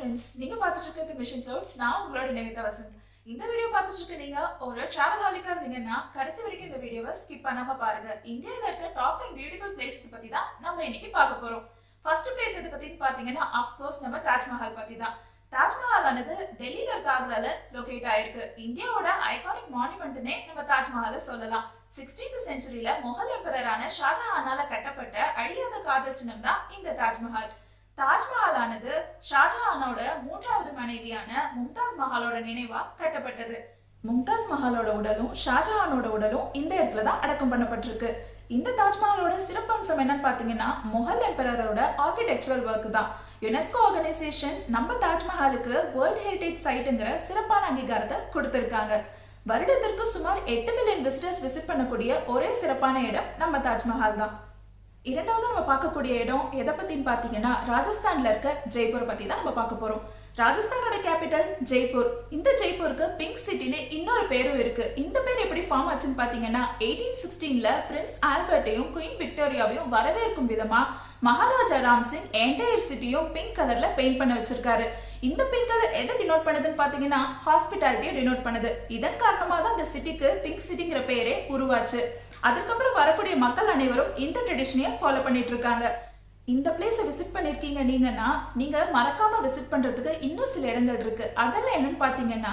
Friends, நீங்க பார்த்துட்டு இருக்கிறது மிஷன் கிளவுட்ஸ். நான் உங்களோட நிவேதா வசந்த். இந்த வீடியோ பார்த்துட்டு இருக்க நீங்க ஒரு டிராவல் ஹாலிக்கா இருந்தீங்கன்னா கடைசி வரைக்கும் இந்த வீடியோவை ஸ்கிப் பண்ணாம பாருங்க. இந்தியாவில் இருக்க டாப் 10 பியூட்டிஃபுல் பிளேசஸ் பத்தி தான் நம்ம இன்னைக்கு பார்க்க போறோம். ஃபர்ஸ்ட் பிளேஸ் எது பத்தின்னு பாத்தீங்கன்னா அஃப்கோர்ஸ் நம்ம தாஜ்மஹால் பத்தி தான். தாஜ்மஹால் ஆனது டெல்லியில இருக்க ஆக்ரால லொகேட் ஆயிருக்கு. இந்தியாவோட ஐகானிக் மானுமெண்ட்னே நம்ம தாஜ்மஹாலை சொல்லலாம். 16th செஞ்சுரியில முகல் எம்பரரான ஷாஜஹானால கட்டப்பட்ட அழியாத காதல் சின்னம் தான் இந்த தாஜ்மஹால். தாஜ்மஹால் ஆனது ஷாஜஹானோட மூன்றாவது மனைவியான மும்தாஸ் மஹாலோட நினைவா கட்டப்பட்டது. மும்தாஸ் மஹாலோட உடலும் ஷாஜஹானோட உடலும் இந்த இடத்துல தான் அடக்கம் பண்ணப்பட்டிருக்கு. இந்த தாஜ்மஹாலோட சிறப்பம்சம் என்னன்னு பாத்தீங்கன்னா முகல் எம்பரரோட ஆர்கிடெக்சரல் ஒர்க் தான். யுனெஸ்கோ ஆர்கனைசேஷன் நம்ம தாஜ்மஹாலுக்கு வேர்ல்ட் ஹெரிடேஜ் சைட்டுங்கிற சிறப்பான அங்கீகாரத்தை கொடுத்திருக்காங்க. வருடத்திற்கு சுமார் 8 மில்லியன் விசிட்டர்ஸ் விசிட் பண்ணக்கூடிய ஒரே சிறப்பான இடம் நம்ம தாஜ்மஹால் தான். இரண்டாவது நம்ம பார்க்கக்கூடிய இடம் எதை பத்தின்னு பாத்தீங்கன்னா ராஜஸ்தான்ல இருக்க ஜெய்ப்பூர் பத்தி தான் நம்ம பார்க்க போறோம். ராஜஸ்தானோட கேபிட்டல் ஜெய்ப்பூர். இந்த ஜெய்ப்பூருக்கு பிங்க் சிட்டின்னு இன்னொரு பேரும் இருக்கு. இந்த பேர் எப்படி ஃபார்ம் ஆச்சுன்னு பாத்தீங்கன்னா 1816ல பிரின்ஸ் ஆல்பர்ட்டையும் குயின் விக்டோரியாவையும் வரவேற்கும் விதமா மகாராஜா ராம்சிங் என்டையர் சிட்டியும் பிங்க் கலர்ல பெயிண்ட் பண்ண வச்சிருக்காரு. இந்த பிங்க் கலர் எதை டினோட் பண்ணுதுன்னு பாத்தீங்கன்னா ஹாஸ்பிட்டாலிட்டியை டினோட் பண்ணுது. இதன் காரணமா தான் இந்த சிட்டிக்கு பிங்க் சிட்டிங்கிற பேரே உருவாச்சு. அதுக்கப்புறம் வரக்கூடிய மக்கள் அனைவரும் இந்த ட்ரெடிஷனையை ஃபாலோ பண்ணிட்டு இருக்காங்க. இந்த பிளேஸை விசிட் பண்ணிருக்கீங்க நீங்கன்னா நீங்க மறக்காம விசிட் பண்றதுக்கு இன்னும் சில இடங்கள் இருக்கு. அதெல்லாம் என்னன்னு பாத்தீங்கன்னா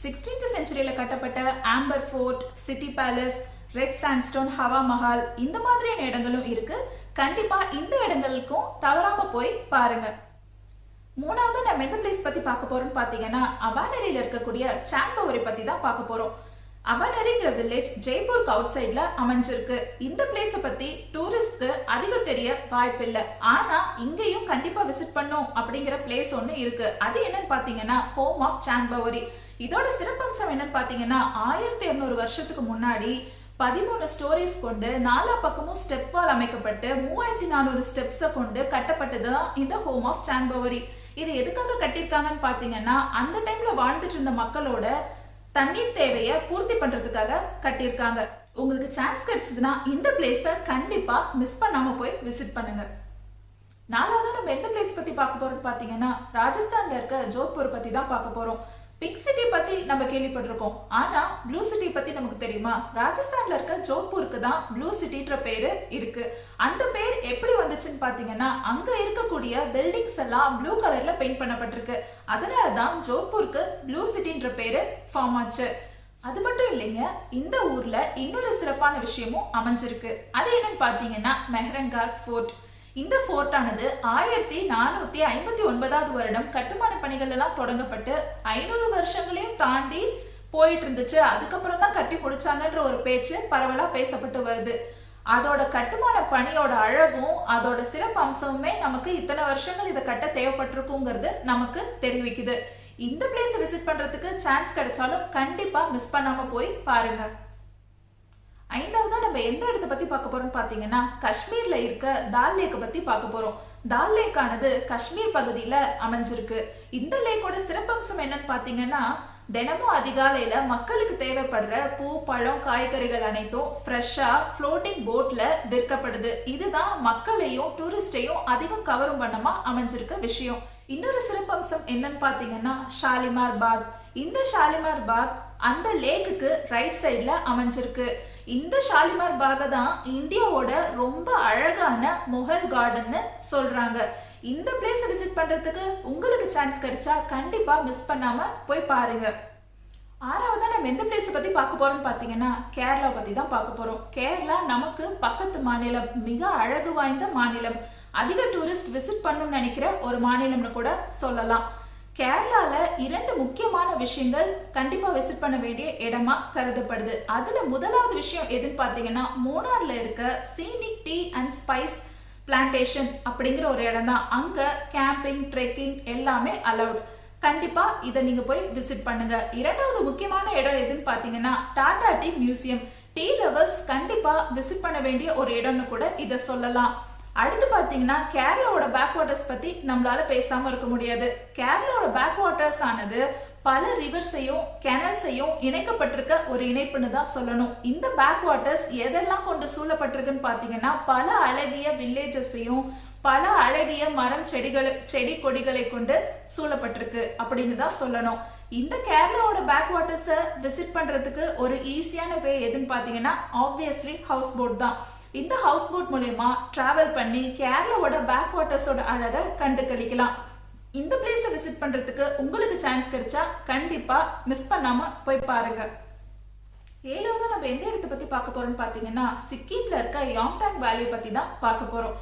16th செஞ்சுரியில கட்டப்பட்ட Amber fort, city palace, red sandstone, Hawa Mahal, இந்த மாதிரியான இடங்களும் இருக்கு. கண்டிப்பா இந்த இடங்களுக்கும் தவறாம போய் பாருங்க. மூணாவது நம்ம எந்த பிளேஸ் பத்தி பார்க்க போறோம்னு பாத்தீங்கன்னா அபானரியில இருக்கக்கூடிய சாம்பவரி பத்தி தான் பார்க்க போறோம். அபானரிங்கிற வில்லேஜ் ஜெய்ப்பூருக்கு அவுட் சைட்ல அமைஞ்சிருக்கு. இந்த பிளேஸ பத்தி டூரிஸ்ட்க்கு அதிகம் தெரிய வாய்ப்பில்லை. ஆனா இங்கேயும் கண்டிப்பா விசிட் பண்ணும் அப்படிங்கிற பிளேஸ் ஒண்ணு இருக்கு. அது என்னன்னு பாத்தீங்கன்னா ஹோம் ஆஃப் சாம்பவரி. இதோட சிறப்பம்சம் என்னன்னு பாத்தீங்கன்னா 1200 வருஷத்துக்கு முன்னாடி 13 ஸ்டோரிஸ் கொண்டு 4 பக்கமும் ஸ்டெப் வால் அமைக்கப்பட்டு 3400 ஸ்டெப்ஸை கொண்டு கட்டப்பட்டதுதான் இந்த ஹோம் ஆஃப் சாம்பவரி. இது எதுக்காக கட்டியிருக்காங்கன்னு பாத்தீங்கன்னா அந்த டைம்ல வாழ்ந்துட்டு இருந்த மக்களோட தண்ணீர் தேவையை பூர்த்தி பண்றதுக்காக கட்டியிருக்காங்க. உங்களுக்கு சான்ஸ் கிடைச்சதுன்னா இந்த பிளேஸை கண்டிப்பா மிஸ் பண்ணாம போய் விசிட் பண்ணுங்க. நாலாவது நம்ம எந்த பிளேஸ் பத்தி பார்க்க போறோம்னு பாத்தீங்கன்னா ராஜஸ்தான்ல இருக்க ஜோத்பூர் பத்தி தான் பார்க்க போறோம். பிங்க் சிட்டி பத்தி நம்ம கேள்விப்பட்டிருக்கோம். ஆனா ப்ளூ சிட்டி பத்தி நமக்கு தெரியுமா? ராஜஸ்தான்ல இருக்க ஜோத்பூருக்கு தான் ப்ளூ சிட்டின்ற பேரு இருக்கு. அந்த பேர் எப்படி வந்துச்சுன்னு பாத்தீங்கன்னா அங்க இருக்கக்கூடிய பில்டிங்ஸ் எல்லாம் ப்ளூ கலர்ல பெயிண்ட் பண்ணப்பட்டிருக்கு. அதனாலதான் ஜோத்பூருக்கு ப்ளூ சிட்டின்ற பேரு ஃபார்ம் ஆச்சு. அது மட்டும் இல்லைங்க, இந்த ஊர்ல இன்னொரு சிறப்பான விஷயமும் அமைஞ்சிருக்கு. அது என்னன்னு பாத்தீங்கன்னா மெஹரன்கார் ஃபோர்ட். இந்த ஃபோர்ட் ஆனது 1459வது வருடம் கட்டுமான பணிகள் எல்லாம் தொடங்கப்பட்டு 500 வருஷங்களையும் தாண்டி போயிட்டு இருந்துச்சு. அதுக்கப்புறம் தான் கட்டி முடிச்சாங்கன்ற ஒரு பேச்சு பரவலா பேசப்பட்டு வருது. அதோட கட்டுமான பணியோட அழகும் அதோட சிறப்பு அம்சமுமே நமக்கு இத்தனை வருஷங்கள் இதை கட்ட தேவைப்பட்டிருக்குங்கிறது நமக்கு தெரிவிக்குது. இந்த பிளேஸ் விசிட் பண்றதுக்கு சான்ஸ் கிடைச்சாலும் கண்டிப்பா மிஸ் பண்ணாம போய் பாருங்க. ஐந்தாவதா நம்ம எந்த இடத்தை பத்தி பார்க்க போறோம்னு பாத்தீங்கன்னா காஷ்மீர்ல இருக்க தால் லேக் பத்தி பார்க்க போறோம். தால் லேக் ஆனது காஷ்மீர் பகுதியில அமைஞ்சிருக்கு. இந்த லேக்கோட சிறப்பம்சம் என்னன்னு பாத்தீங்கன்னா தினமும் அதிகாலையில மக்களுக்கு தேவைப்படுற பூ, பழம், காய்கறிகள் அனைத்தும் ஃப்ரெஷ்ஷா ஃப்ளோட்டிங் போட்ல விற்கப்படுது. இதுதான் மக்களையும் டூரிஸ்டையும் அதிகம் கவரும் வண்ணமா அமைஞ்சிருக்க விஷயம். இன்னொரு சிறப்பம்சம் என்னன்னு பாத்தீங்கன்னா ஷாலிமார் பாக். இந்த ஷாலிமார் பாக் அந்த லேக்குக்கு ரைட் சைட்ல அமைஞ்சிருக்கு. இந்த ஷாலிமார் பாக தான் இந்தியாவோட ரொம்ப அழகான முகல் கார்டன்னு சொல்றாங்க. இந்த பிளேஸ் விசிட் பண்றதுக்கு உங்களுக்கு சான்ஸ் கிடைச்சா கண்டிப்பா மிஸ் பண்ணாம போய் பாருங்க. ஆறாவதா நம்ம எந்த பிளேஸ் பத்தி பார்க்க போறோம்னு பாத்தீங்கன்னா கேரளா பத்தி தான் பார்க்க போறோம். கேரளா நமக்கு பக்கத்து மாநிலம், மிக அழகு வாய்ந்த மாநிலம், அதிக டூரிஸ்ட் விசிட் பண்ணணும்னு நினைக்கிற ஒரு மாநிலம்னு கூட சொல்லலாம். கேரளால 2 முக்கியமான விஷயங்கள் கண்டிப்பா விசிட் பண்ண வேண்டிய இடமா கருதப்படுது. அதுல முதலாவது விஷயம் எதுன்னு பாத்தீங்கன்னா மூணார்ல இருக்க scenic tea and spice plantation அப்படிங்கிற ஒரு இடம் தான். அங்க கேம்பிங், ட்ரெக்கிங் எல்லாமே அலவுட். கண்டிப்பா இதை நீங்க போய் விசிட் பண்ணுங்க. இரண்டாவது முக்கியமான இடம் எதுன்னு பாத்தீங்கன்னா Tata tea museum. Tea lovers கண்டிப்பா விசிட் பண்ண வேண்டிய ஒரு இடம்னு கூட இதை சொல்லலாம். அடுத்து பாத்தீங்கன்னா கேரளாவோட பேக் வாட்டர்ஸ் பத்தி நம்மளால பேசாம இருக்க முடியாது. கேரளாவோட பேக் வாட்டர்ஸ் ஆனது பல ரிவர்ஸையும் கெனல்ஸையும் இணைக்கப்பட்டிருக்க ஒரு இணைப்புன்னு தான் சொல்லணும். இந்த பேக் வாட்டர்ஸ் எதெல்லாம் கொண்டு சூழப்பட்டிருக்குன்னு பாத்தீங்கன்னா பல அழகிய வில்லேஜஸையும் பல அழகிய மரம் செடி கொடிகளை கொண்டு சூழப்பட்டிருக்கு அப்படின்னு தான் சொல்லணும். இந்த கேரளாவோட பேக் வாட்டர்ஸை விசிட் பண்றதுக்கு ஒரு ஈஸியான வே எதுன்னு பார்த்தீங்கன்னா ஆப்வியஸ்லி ஹவுஸ் போட் தான். இந்த ஹவுஸ் போட் மூலயமா டிராவல் பண்ணி கேரளாவோட பேக் வாட்டர்ஸோட அழகை கண்டு கழிக்கலாம். இந்த பிளேஸை விசிட் பண்றதுக்கு உங்களுக்கு சான்ஸ் கிடைச்சா கண்டிப்பா மிஸ் பண்ணாம போய் பாருங்க. ஏழாவது நம்ம எந்த இடத்தை பத்தி பார்க்க போறோம்னு பாத்தீங்கன்னா சிக்கிம்ல இருக்க யாம்தாங் வேலி பத்தி தான் பார்க்க போறோம்.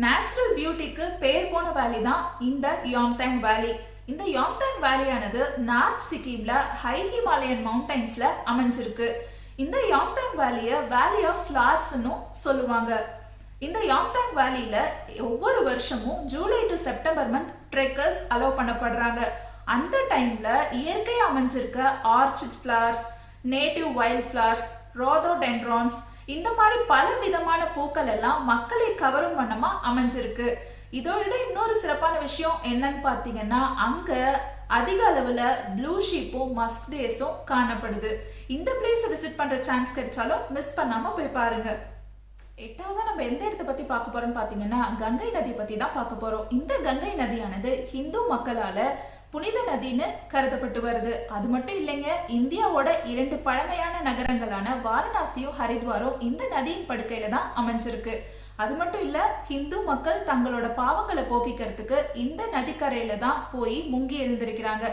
நேச்சுரல் பியூட்டிக்கு பேர் போன வேலி தான் இந்த யாம்தாங் வேலி. இந்த யாம்தாங் வேலியானது நார்த் சிக்கிம்ல ஹை ஹிமாலயன் மவுண்டைன்ஸ்ல அமைஞ்சிருக்கு. இந்த யாம்தாங் வேலியை வேலி ஆஃப் ஃபிளவர்ஸ்னு சொல்லுவாங்க. இந்த யாம்தாங் வேலியில ஒவ்வொரு வருஷமும் July to September month trekkers allow பண்ணப்படுறாங்க. அந்த டைம்ல இயற்கையா அமைஞ்சிருக்க orchid flowers, native wild flowers, rhododendrons இந்த மாதிரி பல விதமான பூக்கள் எல்லாம் மக்களை கவரும் வண்ணமா அமைஞ்சிருக்கு. இதோட இன்னொரு சிறப்பான விஷயம் என்னன்னு பாத்தீங்கன்னா அங்க அதிக அளவுல ப்ளூ ஷீப்பும் மஸ்க் டேஸும் காணப்படுது. இந்த பிளேஸை விசிட் பண்ற சான்ஸ் கிடைச்சாலும் மிஸ் பண்ணாம போய் பாருங்க. எட்டாவதா நம்ம எந்த இடத்தை பத்தி பார்க்க போறோம்னு பாத்தீங்கன்னா கங்கை நதி பத்தி தான் பார்க்க போறோம். இந்த கங்கை நதியானது ஹிந்து மக்களால புனித நதின்னு கருதப்பட்டு வருது. அது மட்டும் இல்லைங்க, இந்தியாவோட 2 பழமையான நகரங்களான வாரணாசியும் ஹரித்வாரும் இந்த நதியின் படுக்கையில தான் அமைஞ்சிருக்கு. அது மட்டும் இல்ல, ஹிந்து மக்கள் தங்களோட பாவங்களை போக்கிக்கிறதுக்கு இந்த நதிக்கரையில தான் போய் முங்கி எழுந்திருக்கிறாங்க.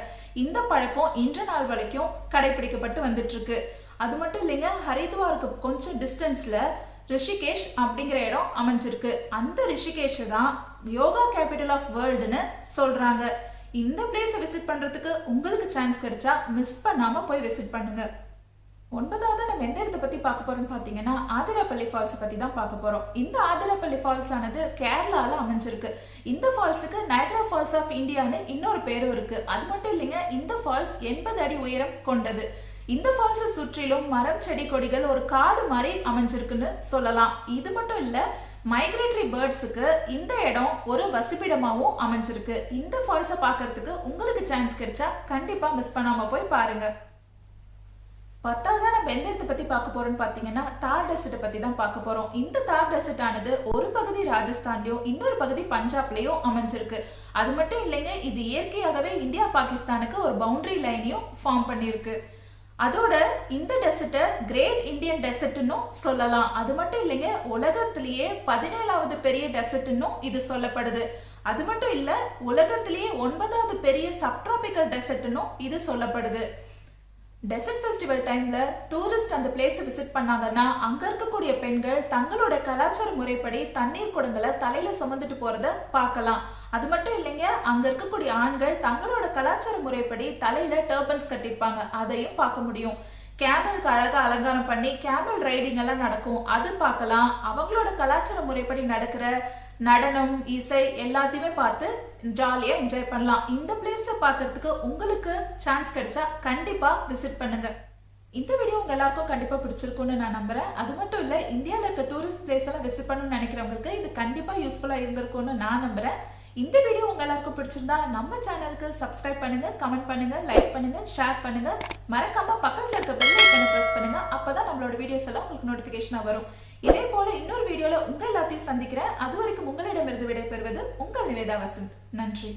இந்த பழக்கம் இன்ற நாள் வரைக்கும் கடைபிடிக்கப்பட்டு வந்துட்டு இருக்கு. அது மட்டும் இல்லைங்க, ஹரித்வாருக்கு கொஞ்சம் டிஸ்டன்ஸ்ல ரிஷிகேஷ் அப்படிங்கிற இடம் அமைஞ்சிருக்கு. அந்த ரிஷிகேஷ் தான் யோகா கேபிட்டல் ஆஃப் வேர்ல்டுன்னு சொல்றாங்க. இந்த பிளேஸை விசிட் பண்றதுக்கு உங்களுக்கு சான்ஸ் கிடைச்சா மிஸ் பண்ணாம போய் விசிட் பண்ணுங்க. 9வது நம்ம எந்த இடத்தை பத்தி பார்க்க போறோம்னு பாத்தீங்கன்னா ஆதிரப்பள்ளி ஃபால்ஸ் பத்தி தான் பார்க்க போறோம். இந்த ஆதிரப்பள்ளி ஃபால்ஸ் ஆனது கேரளால அமைஞ்சிருக்கு. இந்த ஃபால்ஸுக்கு நைக்ரா ஃபால்ஸ் ஆஃப் இந்தியான்னு இன்னொரு பேரும் இருக்கு. அது மட்டும் இல்லைங்க, இந்த ஃபால்ஸ் 80 அடி உயரம் கொண்டது. இந்த ஃபால்ஸை சுற்றிலும் மரம் செடி கொடிகள் ஒரு காடு மாதிரி அமைஞ்சிருக்குன்னு சொல்லலாம். இது மட்டும் இல்ல, மைக்ரேட்டரி பேர்ட்ஸுக்கு இந்த இடம் ஒரு வசிப்பிடமாவும் அமைஞ்சிருக்கு. இந்த ஃபால்ஸை பார்க்கறதுக்கு உங்களுக்கு சான்ஸ் கிடைச்சா கண்டிப்பா மிஸ் பண்ணாம போய் பாருங்க. 10வது நம்ம எந்த இடத்தை பத்தி பார்க்க போறோம்னு பாத்தீங்கன்னா தார் டெசர்ட் பத்தி தான் பார்க்க போறோம். இந்த தார் டெசர்ட் ஆனது ஒரு பகுதி ராஜஸ்தான்லயும் இன்னொரு பகுதி பஞ்சாப்லயும் அமைஞ்சிருக்கு. அது மட்டும் இல்லைங்க, இது இயற்கையாகவே இந்தியா பாகிஸ்தானுக்கு ஒரு பவுண்டரி லைனையும் ஃபார்ம் பண்ணிருக்கு. அதோட இந்த டெசர்ட்டை கிரேட் இந்தியன் டெசர்ட்னு சொல்லலாம். அது மட்டும் இல்லைங்க, உலகத்திலேயே 17வது பெரிய டெசர்ட்னு இது சொல்லப்படுது. அது மட்டும் இல்ல, உலகத்திலேயே 9வது பெரிய சப்ட்ராபிக்கல் டெசர்ட்னு இது சொல்லப்படுது. டெசர்ட் ஃபெஸ்டிவல் டைம்ல டூரிஸ்ட் அந்த பிளேஸை விசிட் பண்ணாங்கன்னா அங்க இருக்கக்கூடிய பெண்கள் தங்களோட கலாச்சார முறைப்படி தண்ணீர் குடங்களை தலையில சுமந்துட்டு போறத பார்க்கலாம். அது மட்டும் இல்லைங்க, அங்க இருக்கக்கூடிய ஆண்கள் தங்களோட கலாச்சார முறைப்படி தலையில டர்பன்ஸ் கட்டிருப்பாங்க, அதையும் பார்க்க முடியும். கேமலுக்கு அழகா அலங்காரம் பண்ணி கேமல் ரைடிங் எல்லாம் நடக்கும், அது பார்க்கலாம். அவங்களோட கலாச்சார முறைப்படி நடக்கிற நடனம், இசை எல்லாத்தையுமே பார்த்து ஜாலியா என்ஜாய் பண்ணலாம். இந்த பிளேஸை பார்க்கறதுக்கு உங்களுக்கு சான்ஸ் கிடைச்சா கண்டிப்பா விசிட் பண்ணுங்க. இந்த வீடியோ உங்க எல்லாருக்கும் கண்டிப்பா பிடிச்சிருக்கும்னு நான் நம்புறேன். அது மட்டும் இல்ல, இந்தியாவில் இருக்க டூரிஸ்ட் பிளேஸ் எல்லாம் விசிட் பண்ணணும்னு நினைக்கிறவங்களுக்கு இது கண்டிப்பா யூஸ்ஃபுல்லா இருந்திருக்கும்னு நான் நம்புறேன். இந்த வீடியோ உங்க எல்லாருக்கும் பிடிச்சிருந்தா நம்ம சேனலுக்கு சப்ஸ்கிரைப் பண்ணுங்க, கமெண்ட் பண்ணுங்க, லைக் பண்ணுங்க, ஷேர் பண்ணுங்க. மறக்காம பக்கத்துல இருக்க பெல் ஐகானை பிரஸ் பண்ணுங்க. அப்பதான் நம்மளோட வீடியோஸ் எல்லாம் உங்களுக்கு நோட்டிபிகேஷனா வரும். இதே போல இன்னொரு வீடியோல உங்க எல்லாத்தையும் சந்திக்கிறேன். அது வரைக்கும் உங்களிடமிருந்து விடைபெறுவது உங்கள் நிவேதா வசந்த். நன்றி.